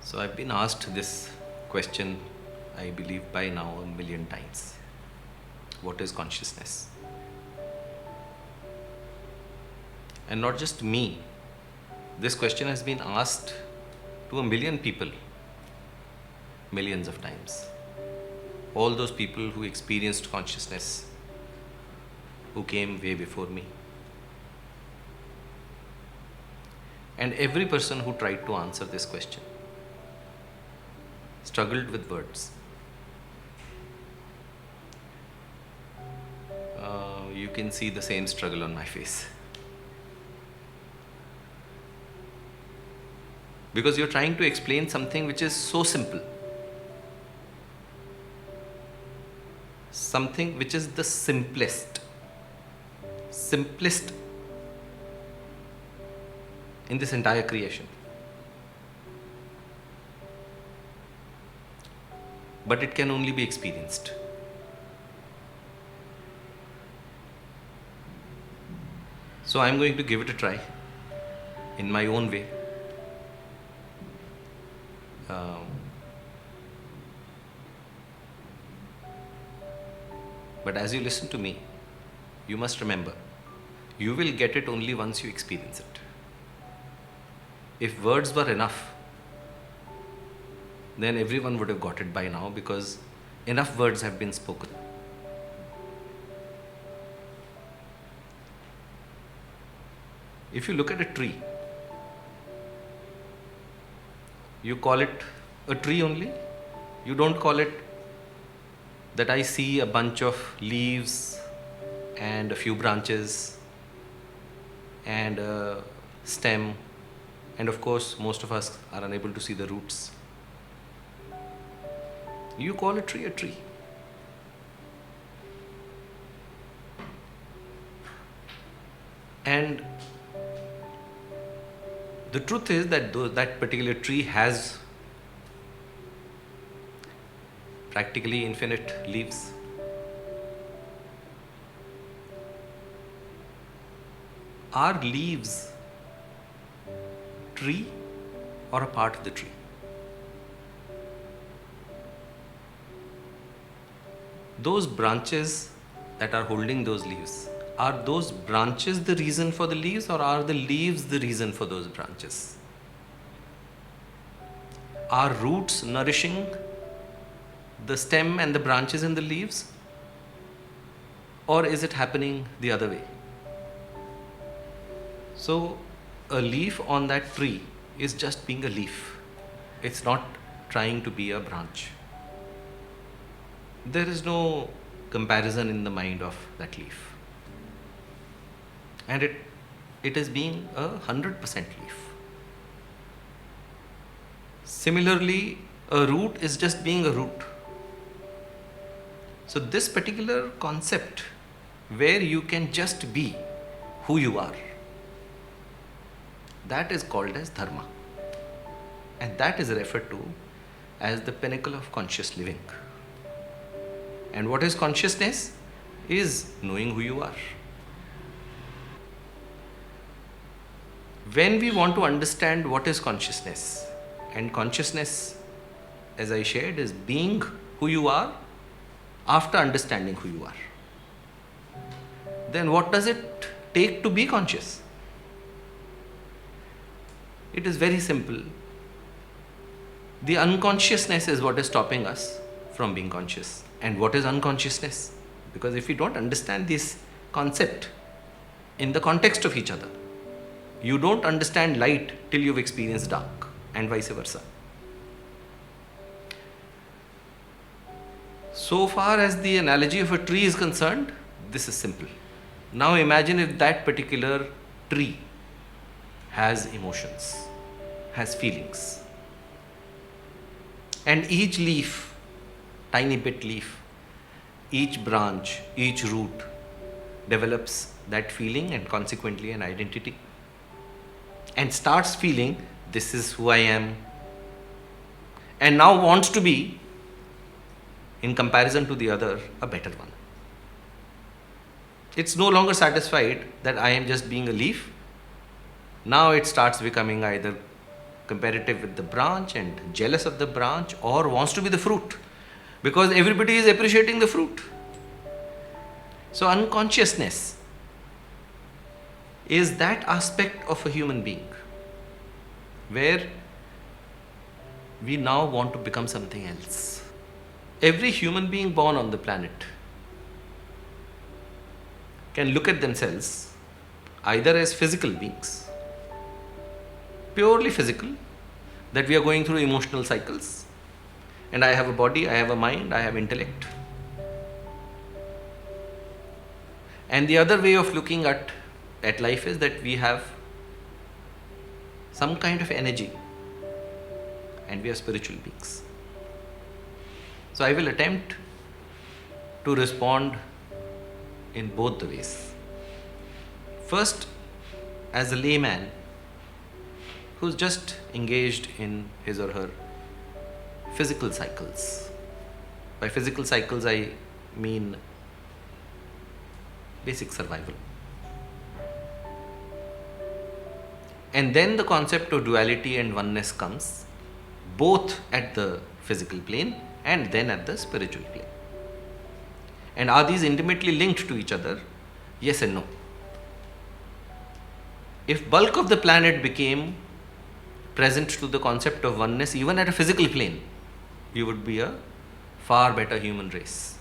So I've been asked this question, I believe by now a million times. What is consciousness? And not just me. This question has been asked to a million people, millions of times. All those people who experienced consciousness, who came way before me. And every person who tried to answer this question struggled with words. You can see the same struggle on my face. Because you're trying to explain something which is so simple. Something which is the simplest in this entire creation. But it can only be experienced. So I'm going to give it a try in my own way. But as you listen to me, you must remember, you will get it only once you experience it. If words were enough, then everyone would have got it by now, because enough words have been spoken. If you look at a tree, you call it a tree only. You don't call it that I see a bunch of leaves and a few branches and a stem, and of course most of us are unable to see the roots. You call a tree a tree. And the truth is that that particular tree has practically infinite leaves. Are leaves tree or a part of the tree? Those branches that are holding those leaves, are those branches the reason for the leaves, or are the leaves the reason for those branches? Are roots nourishing the stem and the branches and the leaves, or is it happening the other way? So a leaf on that tree is just being a leaf. It's not trying to be a branch. There is no comparison in the mind of that leaf. And it is being 100% leaf. Similarly, a root is just being a root. So this particular concept where you can just be who you are, that is called as dharma. And that is referred to as the pinnacle of conscious living. And what is consciousness? Is knowing who you are. When we want to understand what is consciousness, and consciousness, as I shared, is being who you are after understanding who you are, then what does it take to be conscious? It is very simple. The unconsciousness is what is stopping us from being conscious. And what is unconsciousness? Because if you don't understand this concept in the context of each other, you don't understand light till you've experienced dark, and vice versa. So far as the analogy of a tree is concerned, this is simple. Now imagine if that particular tree has emotions, has feelings. And each leaf, tiny bit leaf, each branch, each root develops that feeling and consequently an identity. And starts feeling, this is who I am. And now wants to be, in comparison to the other, a better one. It's no longer satisfied that I am just being a leaf. Now it starts becoming either comparative with the branch and jealous of the branch, or wants to be the fruit because everybody is appreciating the fruit. So unconsciousness is that aspect of a human being where we now want to become something else. Every human being born on the planet can look at themselves either as physical beings, purely physical, that we are going through emotional cycles, and I have a body, I have a mind, I have intellect. And the other way of looking at life is that we have some kind of energy and we are spiritual beings. So I will attempt to respond in both the ways. First, as a layman who's just engaged in his or her physical cycles. By physical cycles, I mean basic survival. And then the concept of duality and oneness comes, both at the physical plane and then at the spiritual plane. And are these intimately linked to each other? Yes and no. If bulk of the planet became present to the concept of oneness even at a physical plane, we would be a far better human race.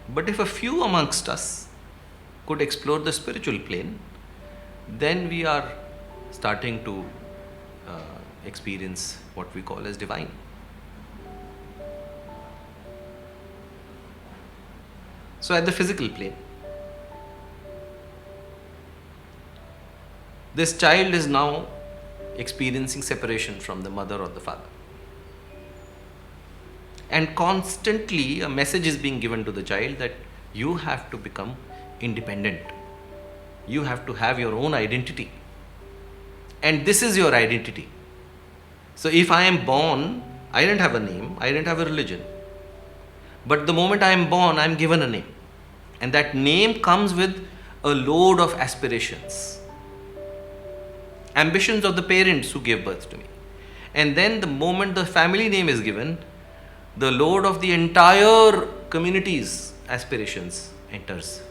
But if a few amongst us could explore the spiritual plane, then we are starting to experience what we call as divine. So at the physical plane, this child is now experiencing separation from the mother or the father. And constantly a message is being given to the child that you have to become independent. You have to have your own identity. And this is your identity. So if I am born, I didn't have a name, I didn't have a religion. But the moment I am born, I am given a name. And that name comes with a load of aspirations. Ambitions of the parents who gave birth to me. And then the moment the family name is given, the load of the entire community's aspirations enters.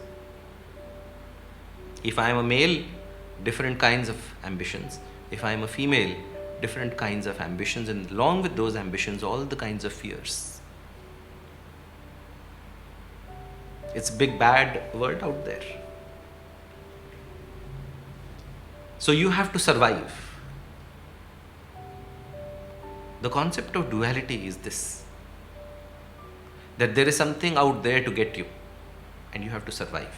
If I am a male, different kinds of ambitions. If I am a female, different kinds of ambitions, and along with those ambitions, all the kinds of fears. It's a big bad world out there. So you have to survive. The concept of duality is this, that there is something out there to get you and you have to survive.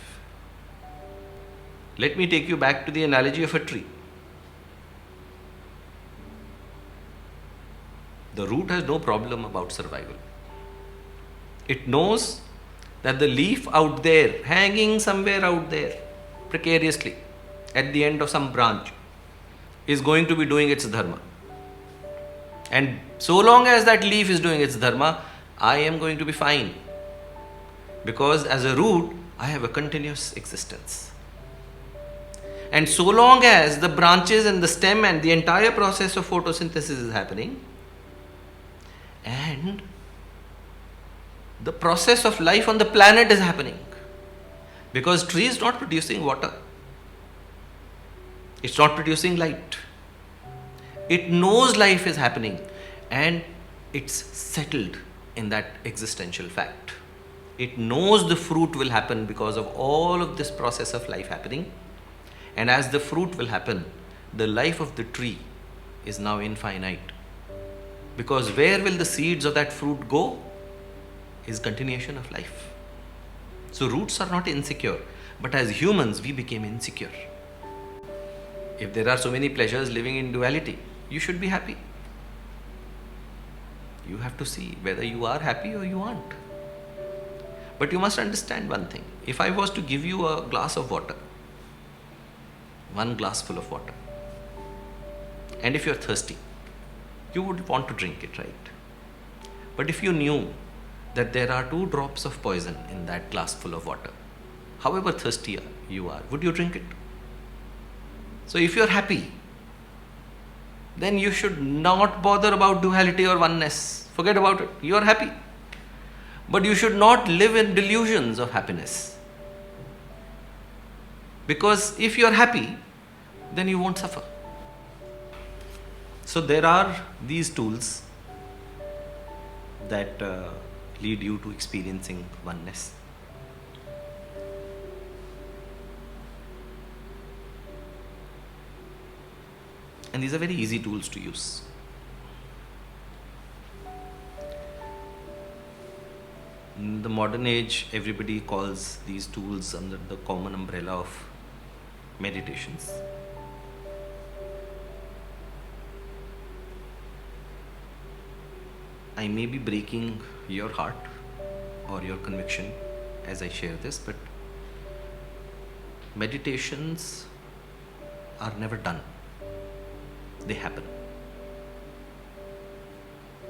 Let me take you back to the analogy of a tree. The root has no problem about survival. It knows that the leaf out there, hanging somewhere out there, precariously, at the end of some branch, is going to be doing its dharma. And so long as that leaf is doing its dharma, I am going to be fine. Because as a root, I have a continuous existence. And so long as the branches and the stem and the entire process of photosynthesis is happening, and the process of life on the planet is happening, because tree is not producing water, it's not producing light. It knows life is happening and it's settled in that existential fact. It knows the fruit will happen because of all of this process of life happening. And as the fruit will happen, the life of the tree is now infinite. Because where will the seeds of that fruit go is continuation of life. So roots are not insecure, but as humans we became insecure. If there are so many pleasures living in duality, you should be happy. You have to see whether you are happy or you aren't. But you must understand one thing. If I was to give you a glass of water, one glass full of water, and if you're thirsty, you would want to drink it, right? But if you knew that there are 2 drops of poison in that glass full of water, however thirsty you are, would you drink it? So if you're happy, then you should not bother about duality or oneness. Forget about it. You are happy. But you should not live in delusions of happiness. Because if you are happy, then you won't suffer. So there are these tools that lead you to experiencing oneness. And these are very easy tools to use. In the modern age, everybody calls these tools under the common umbrella of meditations. I may be breaking your heart or your conviction as I share this, but meditations are never done. They happen.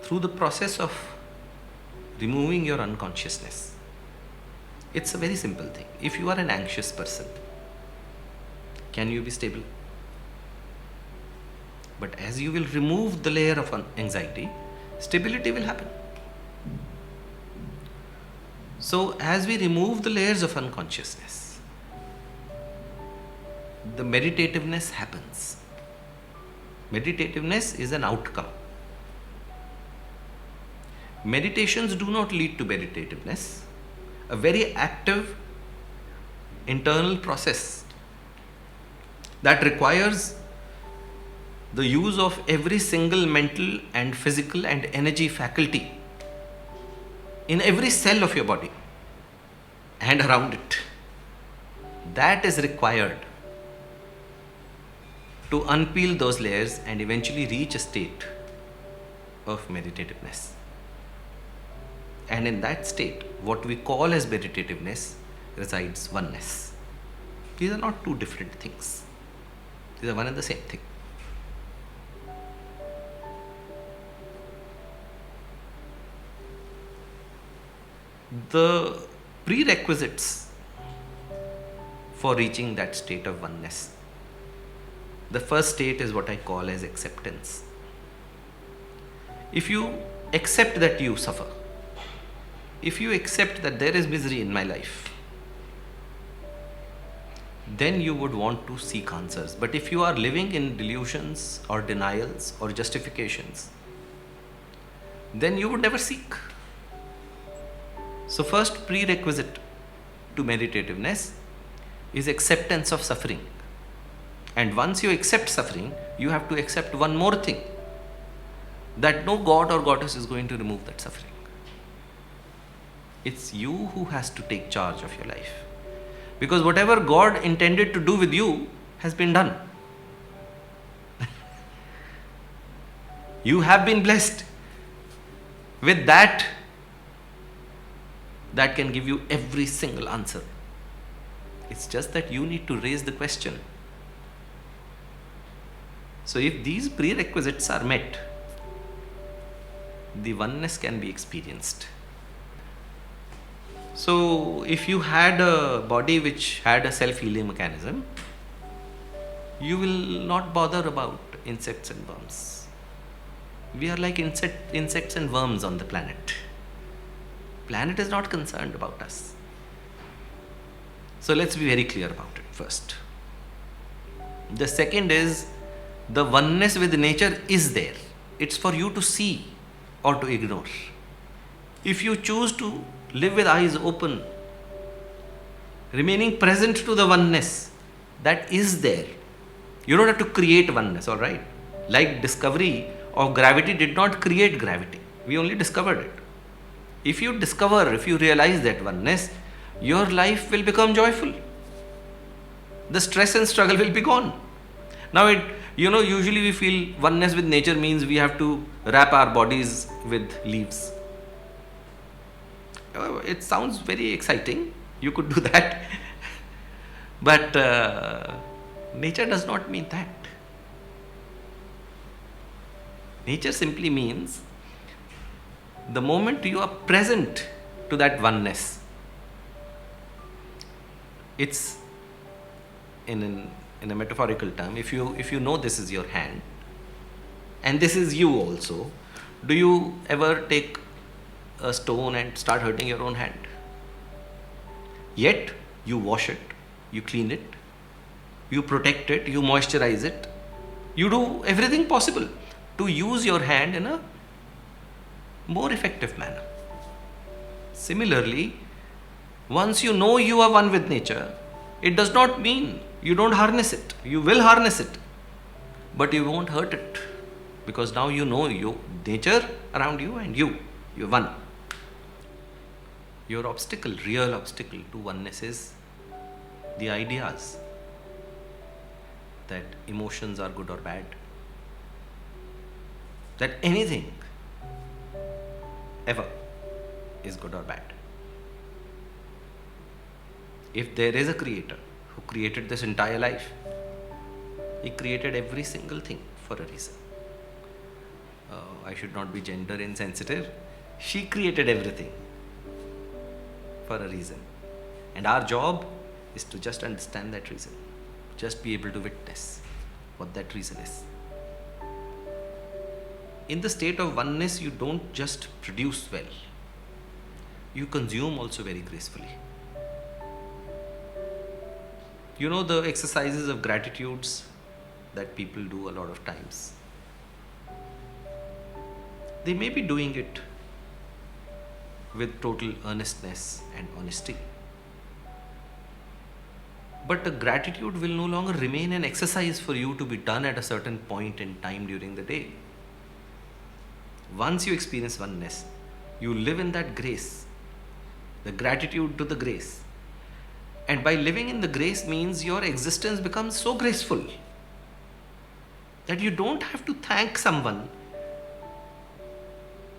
Through the process of removing your unconsciousness. It's a very simple thing. If you are an anxious person, can you be stable? But as you will remove the layer of anxiety, stability will happen. So as we remove the layers of unconsciousness, the meditativeness happens. Meditativeness is an outcome. Meditations do not lead to meditativeness. A very active internal process that requires the use of every single mental and physical and energy faculty in every cell of your body and around it. That is required to unpeel those layers and eventually reach a state of meditativeness. And in that state, what we call as meditativeness resides oneness. These are not two different things. These are one and the same thing. The prerequisites for reaching that state of oneness. The first state is what I call as acceptance. If you accept that you suffer, if you accept that there is misery in my life, then you would want to seek answers. But if you are living in delusions or denials or justifications, then you would never seek. So first prerequisite to meditativeness is acceptance of suffering. And once you accept suffering, you have to accept one more thing, that no god or goddess is going to remove that suffering. It's you who has to take charge of your life. Because whatever God intended to do with you has been done. You have been blessed with that can give you every single answer. It's just that you need to raise the question. So if these prerequisites are met, the oneness can be experienced. So if you had a body which had a self-healing mechanism, you will not bother about insects and worms. We are like insects and worms on the planet. Planet is not concerned about us. So let's be very clear about it first. The second is, the oneness with nature is there. It's for you to see or to ignore. If you choose to live with eyes open, remaining present to the oneness that is there, you don't have to create oneness, all right? Like discovery of gravity did not create gravity. We only discovered it. If you discover, if you realize that oneness, your life will become joyful. The stress and struggle will be gone. Now usually we feel oneness with nature means we have to wrap our bodies with leaves. It sounds very exciting. You could do that. But nature does not mean that. Nature simply means the moment you are present to that oneness, it's in a metaphorical term, if you know this is your hand, And this is you also. Do you ever take a stone and start hurting your own hand? Yet, you wash it, you clean it, you protect it, you moisturize it, you do everything possible to use your hand in a more effective manner. Similarly, once you know you are one with nature, it does not mean you don't harness it. You will harness it, but you won't hurt it, because now you know you, nature around you, and you're one. Your obstacle, real obstacle to oneness is the ideas that emotions are good or bad, that anything ever is good or bad. If there is a creator who created this entire life, he created every single thing for a reason. I should not be gender insensitive. She created everything for a reason. And our job is to just understand that reason, just be able to witness what that reason is. In the state of oneness, you don't just produce well, you consume also very gracefully. You know the exercises of gratitudes that people do a lot of times. They may be doing it with total earnestness and honesty, but the gratitude will no longer remain an exercise for you to be done at a certain point in time during the day. Once you experience oneness, you live in that grace, the gratitude to the grace. And by living in the grace means your existence becomes so graceful that you don't have to thank someone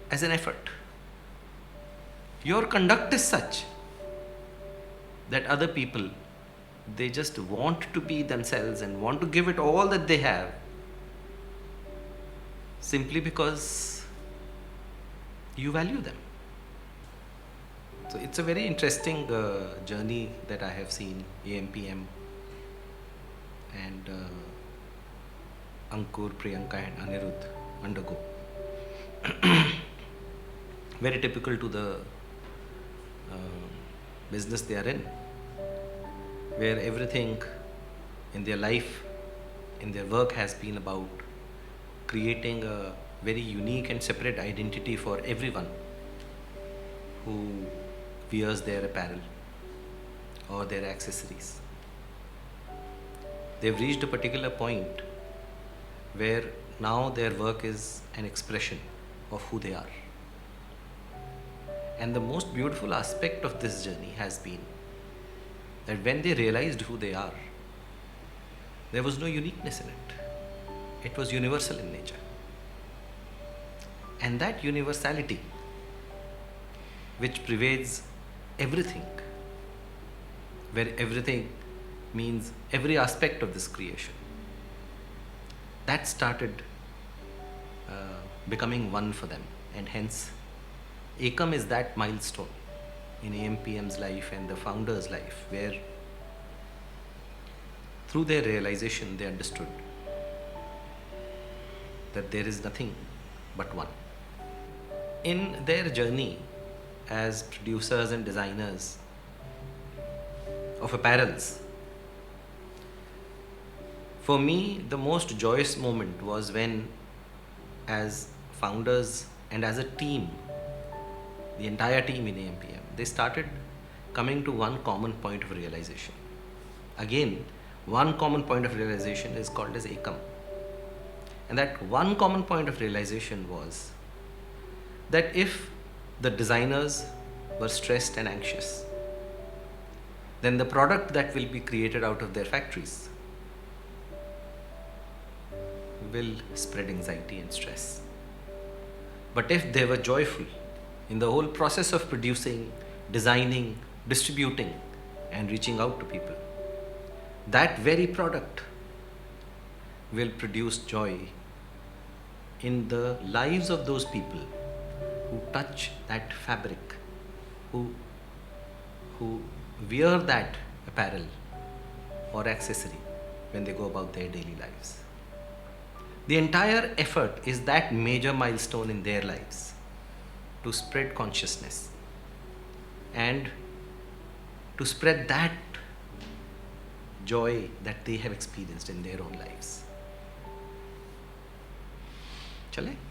as an effort. Your conduct is such that other people, they just want to be themselves and want to give it all that they have, simply because you value them. So it's a very interesting journey that I have seen AMPM and Ankur, Priyanka and Anirudh undergo. Very typical to the business they are in, where everything in their life, in their work has been about creating a very unique and separate identity for everyone who wears their apparel or their accessories. They've reached a particular point where now their work is an expression of who they are. And the most beautiful aspect of this journey has been that when they realized who they are, there was no uniqueness in it. It was universal in nature. And that universality, which pervades everything, where everything means every aspect of this creation, that started becoming one for them. And hence, Ekam is that milestone in AMPM's life and the founder's life, where through their realization they understood that there is nothing but one. In their journey as producers and designers of apparels, for me the most joyous moment was when, as founders and as a team, the entire team in AMPM, they started coming to one common point of realization. Again, one common point of realization is called as Ekam. And that one common point of realization was that if the designers were stressed and anxious, then the product that will be created out of their factories will spread anxiety and stress. But if they were joyful in the whole process of producing, designing, distributing, and reaching out to people, that very product will produce joy in the lives of those people who touch that fabric, who wear that apparel or accessory when they go about their daily lives. The entire effort is that major milestone in their lives to spread consciousness and to spread that joy that they have experienced in their own lives. चले?